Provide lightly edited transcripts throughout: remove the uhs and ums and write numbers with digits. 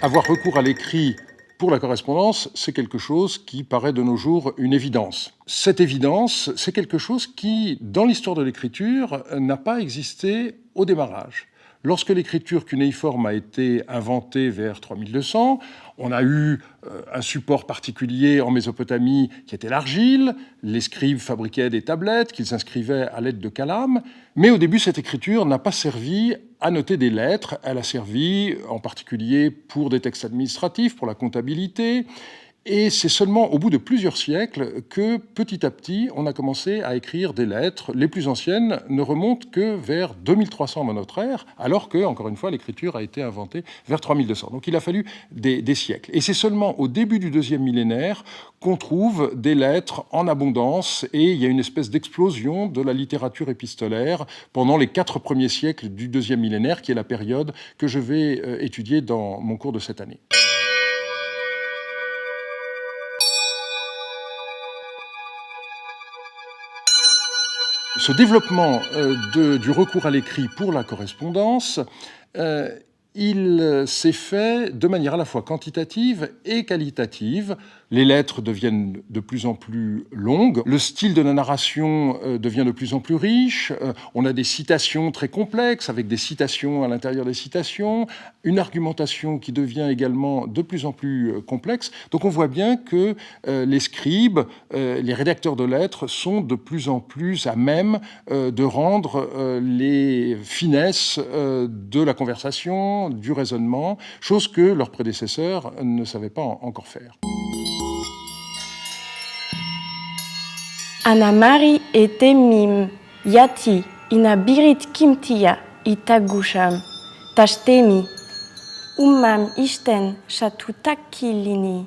Avoir recours à l'écrit pour la correspondance, c'est quelque chose qui paraît de nos jours une évidence. Cette évidence, c'est quelque chose qui, dans l'histoire de l'écriture, n'a pas existé au démarrage. Lorsque l'écriture cunéiforme a été inventée vers 3200, on a eu un support particulier en Mésopotamie qui était l'argile. Les scribes fabriquaient des tablettes qu'ils inscrivaient à l'aide de calames. Mais au début, cette écriture n'a pas servi à noter des lettres. Elle a servi en particulier pour des textes administratifs, pour la comptabilité. Et c'est seulement au bout de plusieurs siècles que, petit à petit, on a commencé à écrire des lettres. Les plus anciennes ne remontent que vers 2300 avant notre ère, alors que, encore une fois, l'écriture a été inventée vers 3200. Donc il a fallu des siècles. Et c'est seulement au début du deuxième millénaire qu'on trouve des lettres en abondance, et il y a une espèce d'explosion de la littérature épistolaire pendant les 4 premiers siècles du deuxième millénaire, qui est la période que je vais étudier dans mon cours de cette année. Ce développement du recours à l'écrit pour la correspondance, il s'est fait de manière à la fois quantitative et qualitative. Les lettres deviennent de plus en plus longues, le style de la narration devient de plus en plus riche, on a des citations très complexes, avec des citations à l'intérieur des citations, une argumentation qui devient également de plus en plus complexe. Donc on voit bien que les scribes, les rédacteurs de lettres sont de plus en plus à même de rendre les finesses de la conversation, du raisonnement, chose que leurs prédécesseurs ne savaient pas encore faire. Anamari etemim yati inabirit kimtia itagusham tashtemi ummam ishten shatutakilini.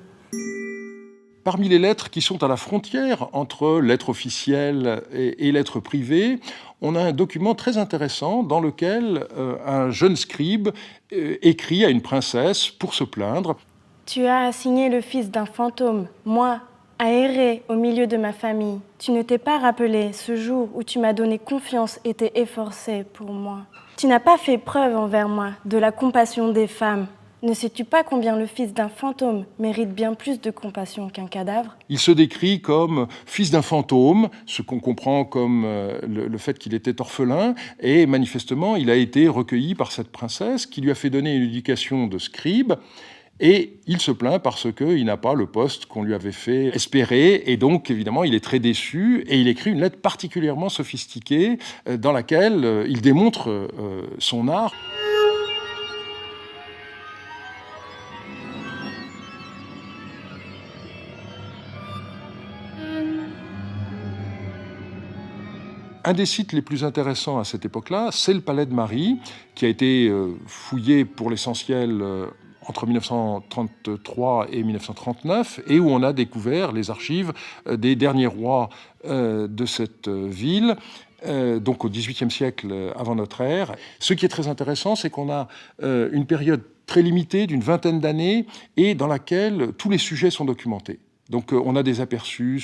Parmi les lettres qui sont à la frontière entre lettres officielles et lettres privées, on a un document très intéressant dans lequel un jeune scribe écrit à une princesse pour se plaindre. Tu as assigné le fils d'un fantôme, moi, à errer au milieu de ma famille. Tu ne t'es pas rappelé ce jour où tu m'as donné confiance et t'es efforcé pour moi. Tu n'as pas fait preuve envers moi de la compassion des femmes. Ne sais-tu pas combien le fils d'un fantôme mérite bien plus de compassion qu'un cadavre ? Il se décrit comme fils d'un fantôme, ce qu'on comprend comme le fait qu'il était orphelin, et manifestement, il a été recueilli par cette princesse qui lui a fait donner une éducation de scribe. Et il se plaint parce qu'il n'a pas le poste qu'on lui avait fait espérer. Et donc, évidemment, il est très déçu. Et il écrit une lettre particulièrement sophistiquée dans laquelle il démontre son art. Un des sites les plus intéressants à cette époque-là, c'est le Palais de Marie, qui a été fouillé pour l'essentiel entre 1933 et 1939, et où on a découvert les archives des derniers rois de cette ville, donc au XVIIIe siècle avant notre ère. Ce qui est très intéressant, c'est qu'on a une période très limitée d'une vingtaine d'années, et dans laquelle tous les sujets sont documentés. Donc on a des aperçus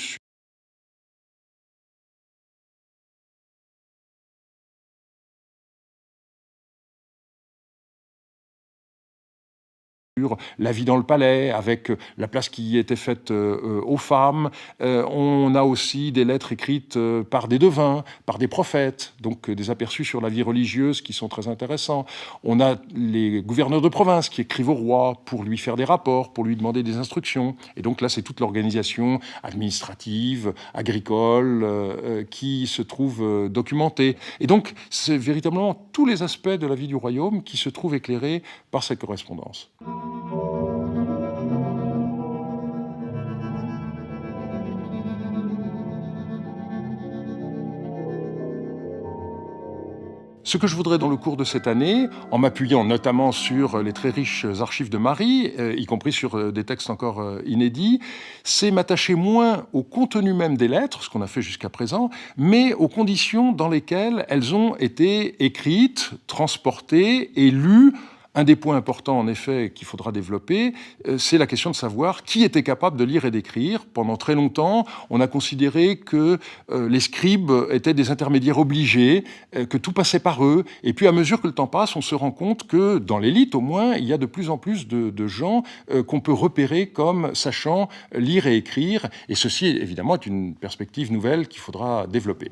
sur la vie dans le palais, avec la place qui était faite aux femmes. On a aussi des lettres écrites par des devins, par des prophètes, donc des aperçus sur la vie religieuse qui sont très intéressants. On a les gouverneurs de province qui écrivent au roi pour lui faire des rapports, pour lui demander des instructions. Et donc là, c'est toute l'organisation administrative, agricole, qui se trouve documentée. Et donc, c'est véritablement tous les aspects de la vie du royaume qui se trouvent éclairés par cette correspondance. Ce que je voudrais dans le cours de cette année, en m'appuyant notamment sur les très riches archives de Marie, y compris sur des textes encore inédits, c'est m'attacher moins au contenu même des lettres, ce qu'on a fait jusqu'à présent, mais aux conditions dans lesquelles elles ont été écrites, transportées et lues Un des points importants, en effet, qu'il faudra développer, c'est la question de savoir qui était capable de lire et d'écrire. Pendant très longtemps, on a considéré que les scribes étaient des intermédiaires obligés, que tout passait par eux. Et puis, à mesure que le temps passe, on se rend compte que, dans l'élite au moins, il y a de plus en plus de gens qu'on peut repérer comme sachant lire et écrire. Et ceci, évidemment, est une perspective nouvelle qu'il faudra développer.